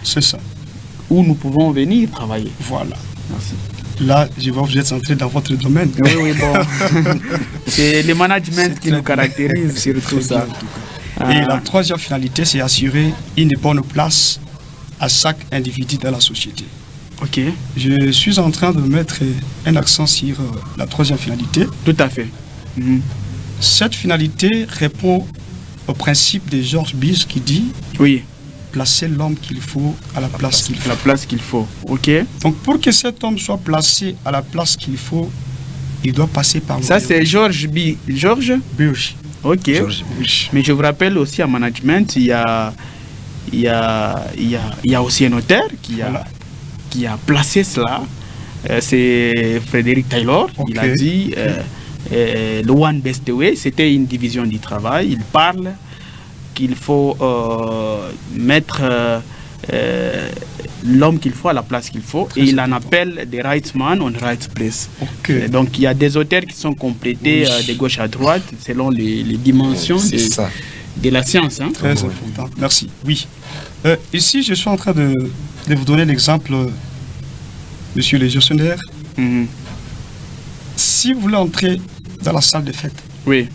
C'est ça. Où nous pouvons venir travailler. Voilà. Merci. Là, je vois que vous êtes centré dans votre domaine. Oui, bon. C'est le management qui nous caractérise, surtout ça. Et la troisième finalité, c'est assurer une bonne place à chaque individu dans la société. Ok. Je suis en train de mettre un accent sur la troisième finalité. Tout à fait. Cette finalité répond au principe de Georges Bize qui dit oui. Placer l'homme qu'il faut à la place qu'il faut. La place qu'il faut, ok. Donc pour que cet homme soit placé à la place qu'il faut, il doit passer par... Ça c'est Georges Georges Bize. Ok. Mais je vous rappelle aussi en management, il y a aussi un notaire qui a placé cela. C'est Frédéric Taylor. Okay. Il a dit le One Best Way, c'était une division du travail. Il parle qu'il faut mettre l'homme qu'il faut à la place qu'il faut. Et il en appelle des right man on right place. Okay. Donc il y a des auteurs qui sont complétés de gauche à droite selon les dimensions de la science. Hein. Très important. Merci. Oui. Ici, je suis en train de vous donner l'exemple, monsieur le gestionnaire. Si vous voulez entrer dans la salle de fête, oui.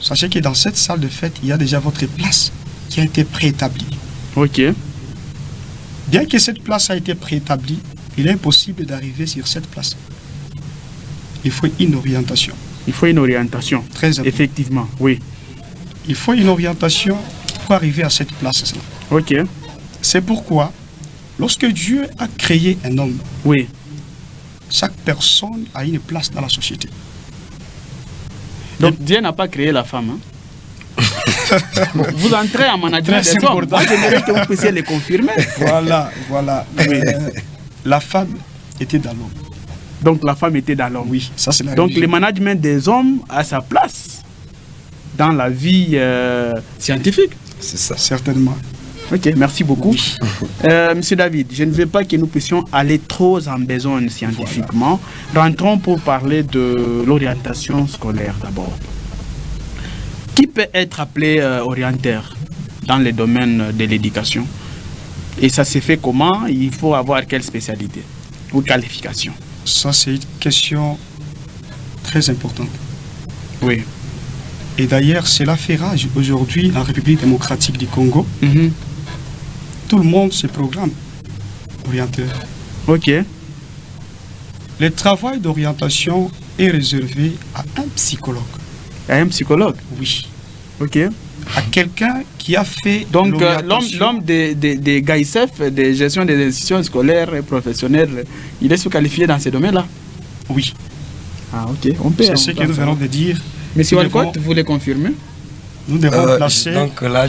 Sachez que dans cette salle de fête, il y a déjà votre place qui a été préétablie. Ok. Bien que cette place a été préétablie, il est impossible d'arriver sur cette place. Il faut une orientation. Il faut une orientation. Très important. Effectivement, oui. Il faut une orientation pour arriver à cette place-là. Ok. C'est pourquoi, lorsque Dieu a créé un homme, oui. Chaque personne a une place dans la société. Donc Dieu n'a pas créé la femme. Hein? Vous entrez en management des hommes. Moi, j'aimerais que vous puissiez le confirmer. Voilà. Oui. La femme était dans l'homme. Donc la femme était dans l'homme. Oui, ça c'est la Donc religion. le management des hommes a sa place dans la vie scientifique. C'est ça. Certainement. Ok, merci beaucoup. Oui. Monsieur David, je ne veux pas que nous puissions aller trop en besogne scientifiquement. Voilà. Rentrons pour parler de l'orientation scolaire d'abord. Qui peut être appelé orienteur dans le domaine de l'éducation? Et ça se fait comment? Il faut avoir quelle spécialité ou qualification? Ça, c'est une question très importante. Oui. Et d'ailleurs, cela fait rage aujourd'hui en République démocratique du Congo. Tout le monde se programme orienteur. Ok. Le travail d'orientation est réservé à un psychologue. À un psychologue? Oui. Ok. À quelqu'un qui a fait... Donc l'homme des GAICEF, de gestion des institutions scolaires et professionnelles, il est sous-qualifié dans ces domaines-là? Oui. Ah ok. On peut. C'est ce que nous venons de dire. Monsieur Walcott, vous le confirmez? Nous devons placer... Donc là,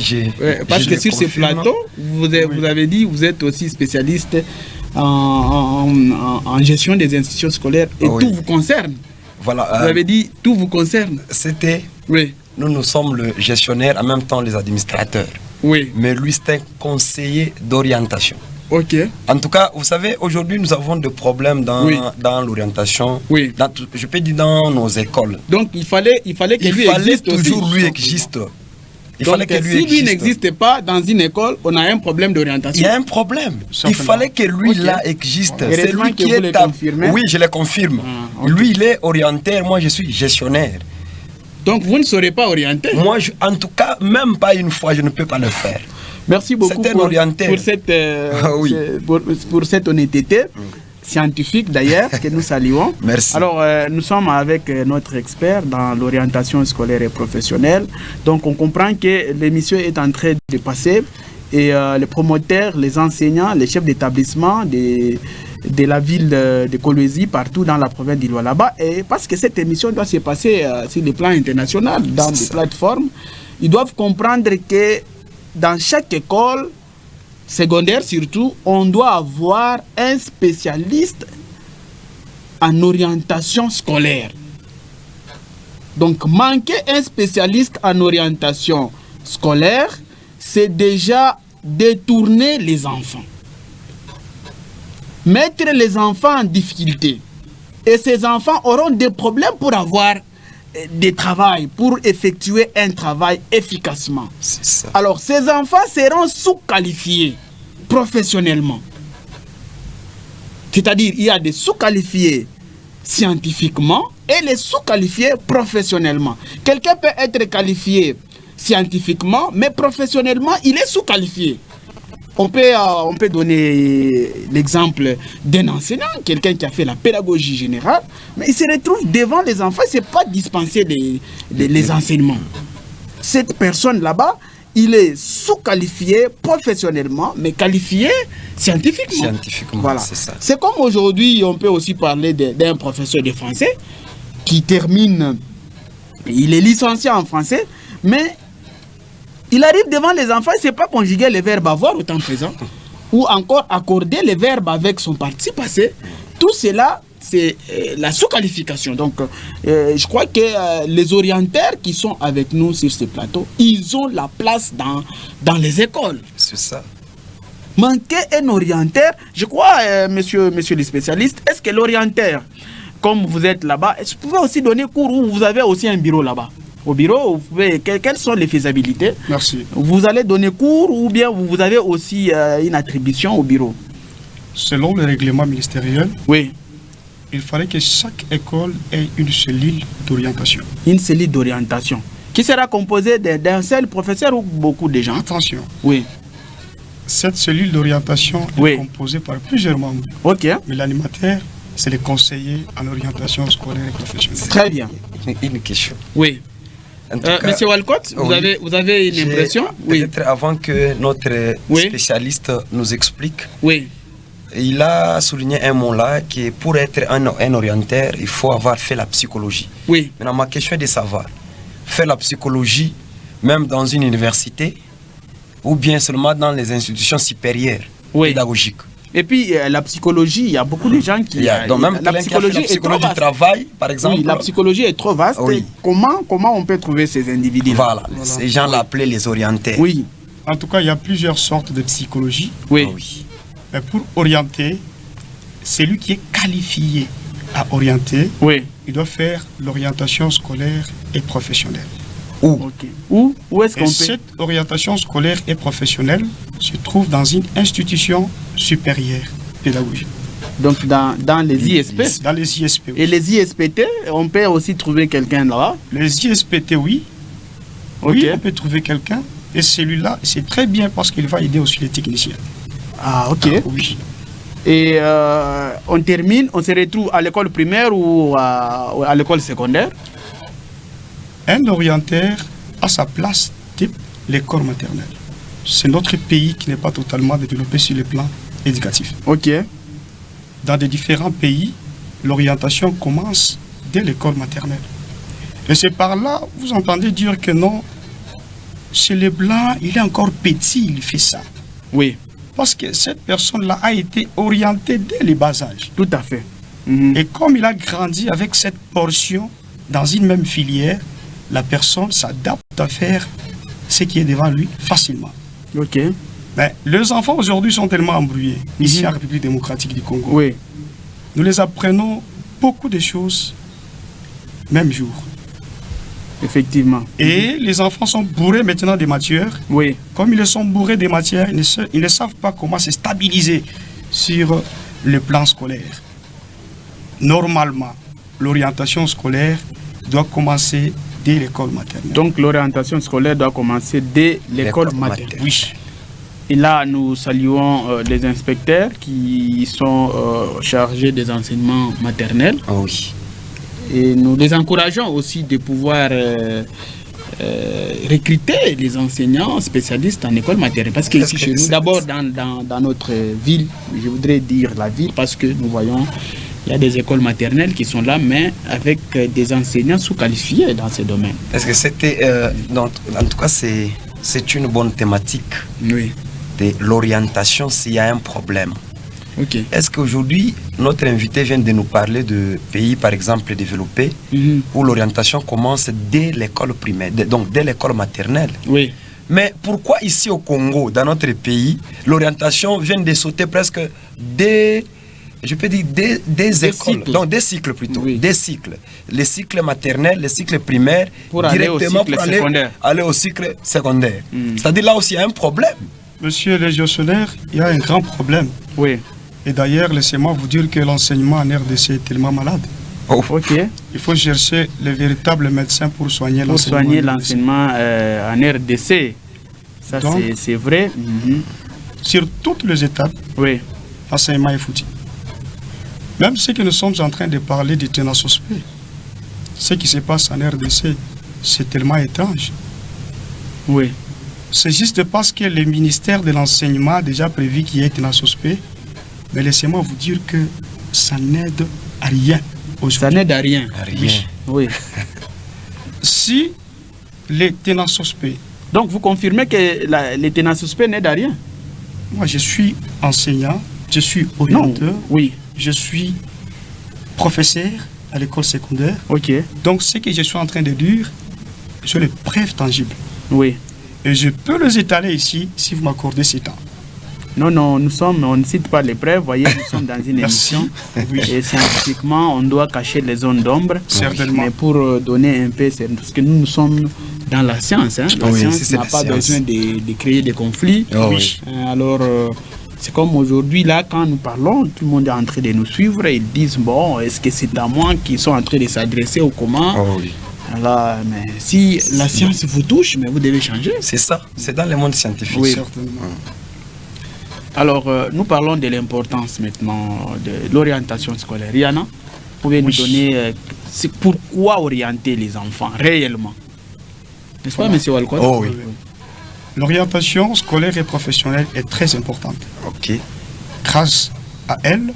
parce que sur ce plateau, vous avez dit que vous êtes aussi spécialiste en gestion des institutions scolaires et tout vous concerne. Voilà. Vous avez dit tout vous concerne. C'était... Oui. Nous sommes le gestionnaire, en même temps les administrateurs. Oui. Mais lui, c'est un conseiller d'orientation. Ok. En tout cas, vous savez, aujourd'hui, nous avons des problèmes dans l'orientation. Oui. Je peux dire dans nos écoles. Donc, il fallait que lui existe aussi. Toujours lui existe. Si lui n'existe pas dans une école, on a un problème d'orientation. Il y a un problème. Il fallait que lui là existe. Voilà. C'est lui qui est confirmé. Oui, je le confirme. Lui, il est orientaire, moi je suis gestionnaire. Donc vous ne serez pas orienté? Moi, en tout cas, même pas une fois, je ne peux pas le faire. Merci beaucoup pour cette honnêteté scientifique d'ailleurs que nous saluons. Merci. Alors nous sommes avec notre expert dans l'orientation scolaire et professionnelle. Donc on comprend que l'émission est en train de passer et les promoteurs, les enseignants, les chefs d'établissement de la ville de Kolwezi, partout dans la province d'Ilwa-là-bas, et parce que cette émission doit se passer sur le plan international, dans des plateformes, ils doivent comprendre que dans chaque école secondaire surtout, on doit avoir un spécialiste en orientation scolaire. Donc manquer un spécialiste en orientation scolaire, c'est déjà détourner les enfants, mettre les enfants en difficulté. Et ces enfants auront des problèmes pour avoir des travails, pour effectuer un travail efficacement. C'est ça. Alors, ces enfants seront sous-qualifiés. professionnellement. C'est-à-dire, il y a des sous-qualifiés scientifiquement et les sous-qualifiés professionnellement. Quelqu'un peut être qualifié scientifiquement, mais professionnellement, il est sous-qualifié. On peut donner l'exemple d'un enseignant, quelqu'un qui a fait la pédagogie générale, mais il se retrouve devant les enfants, il ne sait pas dispenser les enseignements. Cette personne là-bas, il est sous-qualifié professionnellement, mais qualifié scientifiquement. Scientifiquement, voilà. c'est ça. C'est comme aujourd'hui, on peut aussi parler d'un professeur de français qui termine, il est licencié en français, mais il arrive devant les enfants, il ne sait pas conjuguer les verbes avoir au temps présent, ou encore accorder les verbes avec son participe passé. Tout cela, c'est la sous-qualification. Donc, je crois que les orienteurs qui sont avec nous sur ce plateau, ils ont la place dans les écoles. C'est ça. Manquer un orienteur, je crois, monsieur le spécialiste, est-ce que l'orienteur, comme vous êtes là-bas, est-ce que vous pouvez aussi donner cours ou vous avez aussi un bureau là-bas? Au bureau, vous pouvez, quelles sont les faisabilités? Merci. Vous allez donner cours ou bien vous avez aussi une attribution au bureau? Selon le règlement ministériel, oui, il fallait que chaque école ait une cellule d'orientation. Une cellule d'orientation qui sera composée d'un seul professeur ou beaucoup de gens? Attention. Oui. Cette cellule d'orientation est composée par plusieurs membres. Ok. Mais l'animateur, c'est le conseiller en orientation scolaire et professionnelle. Très bien. Une question. Oui. Monsieur Walcott, vous avez une impression? Peut-être avant que notre spécialiste nous explique. Oui. Il a souligné un mot là qui est pour être un orienteur, il faut avoir fait la psychologie. Oui. Maintenant, ma question est de savoir, faire la psychologie même dans une université ou bien seulement dans les institutions supérieures pédagogiques? Et puis la psychologie, il y a beaucoup de gens qui... Donc même la psychologie du travail, par exemple. Oui, la psychologie est trop vaste. Oui. Comment on peut trouver ces individus? Voilà. Ces gens l'appelaient les orienteurs. Oui. En tout cas, il y a plusieurs sortes de psychologie. Oui. Mais pour orienter, celui qui est qualifié à orienter, il doit faire l'orientation scolaire et professionnelle. Où est-ce qu'on peut... Cette orientation scolaire et professionnelle se trouve dans une institution supérieure pédagogique. Donc dans les ISP? Dans les ISP, oui. Et les ISPT, on peut aussi trouver quelqu'un là? Les ISPT, oui. Oui, on peut trouver quelqu'un. Et celui-là, c'est très bien parce qu'il va aider aussi les techniciens. Ah, ok. Oui. Et on termine, on se retrouve à l'école primaire ou à l'école secondaire? Un orienteur a sa place type l'école maternelle. C'est notre pays qui n'est pas totalement développé sur le plan éducatif. Ok. Dans des différents pays, l'orientation commence dès l'école maternelle. Et c'est par là, vous entendez dire que non, chez les Blancs, il est encore petit, il fait ça. Oui. Parce que cette personne-là a été orientée dès le bas âge. Tout à fait. Et comme il a grandi avec cette portion dans une même filière, la personne s'adapte à faire ce qui est devant lui facilement. Ok. Mais les enfants aujourd'hui sont tellement embrouillés, ici en République démocratique du Congo. Oui. Nous les apprenons beaucoup de choses, même jour. Effectivement. Et les enfants sont bourrés maintenant des matières. Oui. Comme ils sont bourrés des matières, ils ne savent pas comment se stabiliser sur le plan scolaire. Normalement, l'orientation scolaire doit commencer dès l'école maternelle. Donc l'orientation scolaire doit commencer dès l'école maternelle. Oui. Et là, nous saluons les inspecteurs qui sont chargés des enseignements maternels. Oh oui. Et nous les encourageons aussi de pouvoir recruter les enseignants spécialistes en école maternelle. Parce qu'ici chez nous, d'abord dans notre ville, je voudrais dire la ville, parce que nous voyons, il y a des écoles maternelles qui sont là, mais avec des enseignants sous-qualifiés dans ces domaines. Est-ce que c'était... en tout cas, c'est une bonne thématique. Oui. De l'orientation s'il y a un problème. Okay. Est-ce qu'aujourd'hui, notre invité vient de nous parler de pays, par exemple, développés, où l'orientation commence dès l'école primaire, donc dès l'école maternelle. Oui. Mais pourquoi ici au Congo, dans notre pays, l'orientation vient de sauter presque des écoles, cycles. Donc des cycles plutôt, oui. Des cycles. Les cycles maternels, les cycles primaires, pour directement aller aller au cycle secondaire. C'est-à-dire là aussi il y a un problème. Monsieur le gestionnaire, il y a un grand problème. Oui. Et d'ailleurs, laissez-moi vous dire que l'enseignement en RDC est tellement malade. Oh. Ok. Il faut chercher les véritables médecins pour soigner Pour l'enseignement. soigner l'enseignement en RDC. Ça, Donc, c'est vrai. Mhm. Sur toutes les étapes, Oui. l'enseignement est foutu. Même ce que nous sommes en train de parler du ténasospé, ce qui se passe en RDC, c'est tellement étrange. Oui. C'est juste parce que le ministère de l'enseignement a déjà prévu qu'il y ait ténasospé, mais laissez-moi vous dire que ça n'aide à rien aujourd'hui. Ça n'aide à rien. Rien. Oui. Si les ténasospé, Donc, vous confirmez que les ténasospé n'aident à rien? moi je suis enseignant, je suis orienteur, Oui. je suis professeur à l'école secondaire. Ok. Donc ce que je suis en train de dire, j'ai les preuves tangibles. Oui. Et je peux les étaler ici si vous m'accordez ce temps. Non, non, on ne cite pas les preuves. Voyez, nous sommes dans une Merci. émission. Oui. Et scientifiquement, on doit cacher les zones d'ombre. Certainement. Mais pour donner un peu, c'est parce que nous sommes dans la science. Hein. La Oui, science c'est n'a la pas science. besoin de créer des conflits. Oh, oui. Alors, c'est comme aujourd'hui, là, quand nous parlons, tout le monde est en train de nous suivre. Et ils disent, bon, est-ce que c'est à moi qu'ils sont en train de s'adresser ou comment? Oh, oui. Alors, mais si la science vous touche, mais vous devez changer. C'est ça, c'est dans le monde scientifique. Oui. Certainement. Alors, nous parlons de l'importance maintenant de l'orientation scolaire. Yana, vous pouvez nous Oui. donner c'est pourquoi orienter les enfants réellement? N'est-ce pas, monsieur Walcott? Oh oui. L'orientation scolaire et professionnelle est très importante. Ok. Grâce à elle,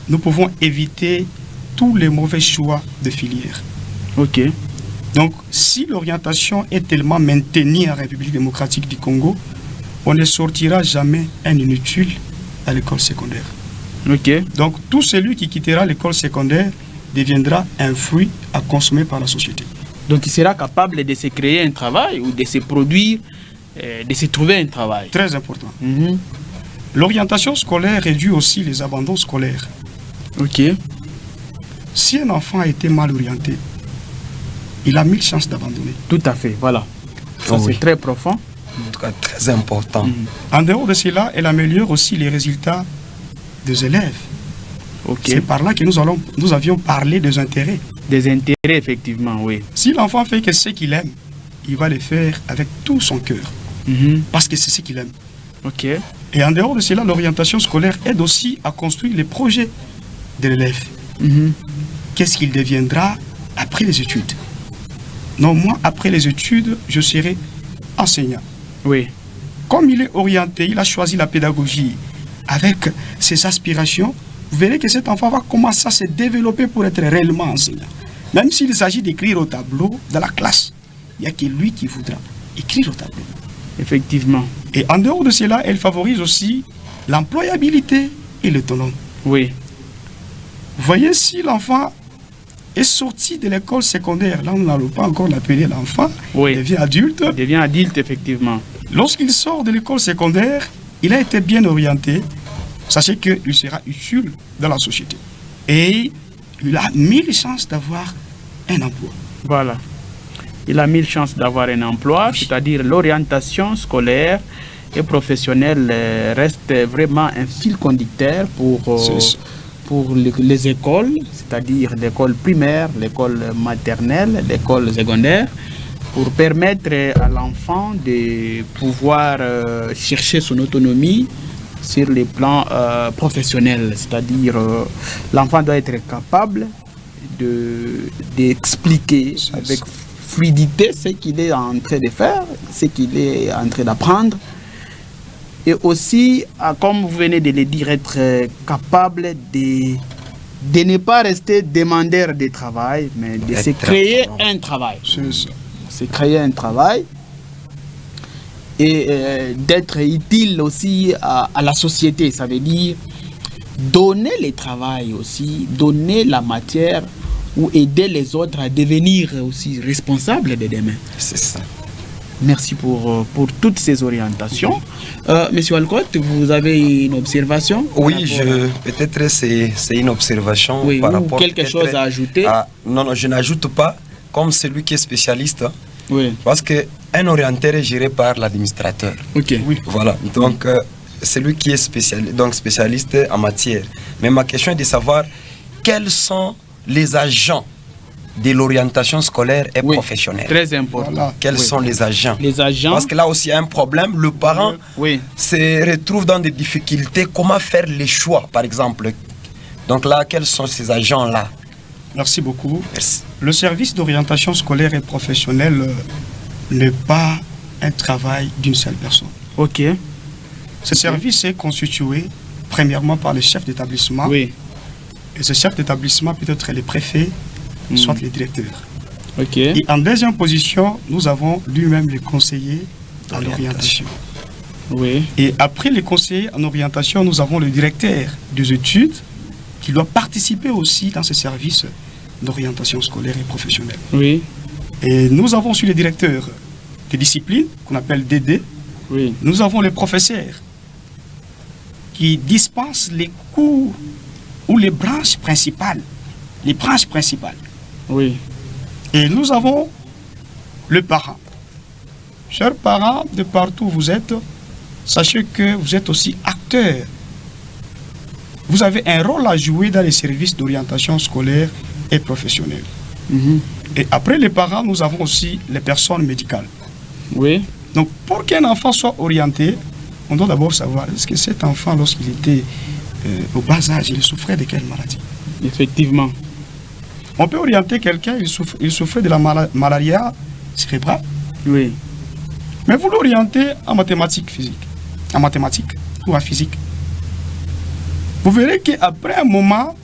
nous pouvons éviter tous les mauvais choix de filière. Ok. Donc, si l'orientation est tellement maintenue en République démocratique du Congo, on ne sortira jamais un inutile à l'école secondaire. Ok. Donc, tout celui qui quittera l'école secondaire deviendra un fruit à consommer par la société. Donc, il sera capable de se créer un travail ou de se produire, de se trouver un travail. Très important. Mhm. L'orientation scolaire réduit aussi les abandons scolaires. Ok. Si un enfant a été mal orienté, il a 1000 chances d'abandonner. Tout à fait. Voilà. Ça, Oh c'est oui. très profond. En tout cas, très important. Mhm. En dehors de cela, elle améliore aussi les résultats des élèves. Ok. C'est par là que nous avions parlé des intérêts. Des intérêts, effectivement, oui. Si l'enfant fait que ce qu'il aime, il va le faire avec tout son cœur, Mhm. parce que c'est ce qu'il aime. Ok. Et en dehors de cela, l'orientation scolaire aide aussi à construire les projets de l'élève. Mhm. Qu'est-ce qu'il deviendra après les études? Non, moi, après les études, je serai enseignant. Oui. Comme il est orienté, il a choisi la pédagogie avec ses aspirations, vous verrez que cet enfant va commencer à se développer pour être réellement enseignant. Même s'il s'agit d'écrire au tableau dans la classe, il n'y a que lui qui voudra écrire au tableau. Effectivement. Et en dehors de cela, elle favorise aussi l'employabilité et l'autonomie. Oui. Vous voyez, si l'enfant est sorti de l'école secondaire, là on n'allait pas encore l'appeler l'enfant, Oui. il devient adulte. Il devient adulte, effectivement. Lorsqu'il sort de l'école secondaire, il a été bien orienté. Sachez qu'il sera utile dans la société. Et il a 1000 chances d'avoir un emploi. Voilà. Il a 1000 chances d'avoir un emploi, c'est-à-dire l'orientation scolaire et professionnelle reste vraiment un fil conducteur C'est ça. pour les écoles, c'est-à-dire l'école primaire, l'école maternelle, l'école secondaire, pour permettre à l'enfant de pouvoir chercher son autonomie sur les plans professionnels, c'est-à-dire l'enfant doit être capable d'expliquer avec fluidité ce qu'il est en train de faire, ce qu'il est en train d'apprendre, et aussi, comme vous venez de le dire, être capable de ne pas rester demandeur de travail, mais de se créer un travail. C'est ça. Se créer un travail et d'être utile aussi à la société. Ça veut dire donner le travail aussi, donner la matière ou aider les autres à devenir aussi responsables de demain. C'est ça. Merci pour toutes ces orientations. Monsieur Walcott, vous avez une observation? Oui, peut-être c'est une observation Oui, par ou rapport quelque chose à ajouter? Non, non, je n'ajoute pas, comme celui qui est spécialiste. Oui. Parce que Un orienteur est géré par l'administrateur. Ok. Oui. Voilà, donc c'est lui qui est spécialiste en matière. Mais ma question est de savoir quels sont les agents de l'orientation scolaire et Oui, professionnelle. très important. Voilà. Quels Oui. sont les agents? Les agents. Parce que là aussi, il y a un problème. Le parent Oui. se retrouve dans des difficultés. Comment faire les choix, par exemple? Donc là, quels sont ces agents-là? Merci beaucoup. Merci. Le service d'orientation scolaire et professionnelle n'est pas un travail d'une seule personne. Ok. Ce service est constitué premièrement par les chefs d'établissement. Oui. Et ce chef d'établissement peut être les préfets, soit les directeurs. Ok. Et en deuxième position, nous avons lui-même les conseillers en orientation. Oui. Et après les conseillers en orientation, nous avons le directeur des études qui doit participer aussi dans ce service d'orientation scolaire et professionnelle. Oui. Et nous avons aussi les directeurs des disciplines, qu'on appelle DD. Oui. Nous avons les professeurs qui dispensent les cours ou les branches principales. Les branches principales. Oui. Et nous avons le parent. Chers parents, de partout où vous êtes, sachez que vous êtes aussi acteurs. Vous avez un rôle à jouer dans les services d'orientation scolaire et professionnelle. Mhm. Et après les parents, nous avons aussi les personnes médicales. Oui. Donc, pour qu'un enfant soit orienté, on doit d'abord savoir, est-ce que cet enfant, lorsqu'il était au bas âge, il souffrait de quelle maladie? Effectivement. On peut orienter quelqu'un, il souffrait de la malaria cérébrale, Oui. mais vous l'orientez en mathématiques physiques, en mathématiques ou en physique. Vous verrez qu'après un moment,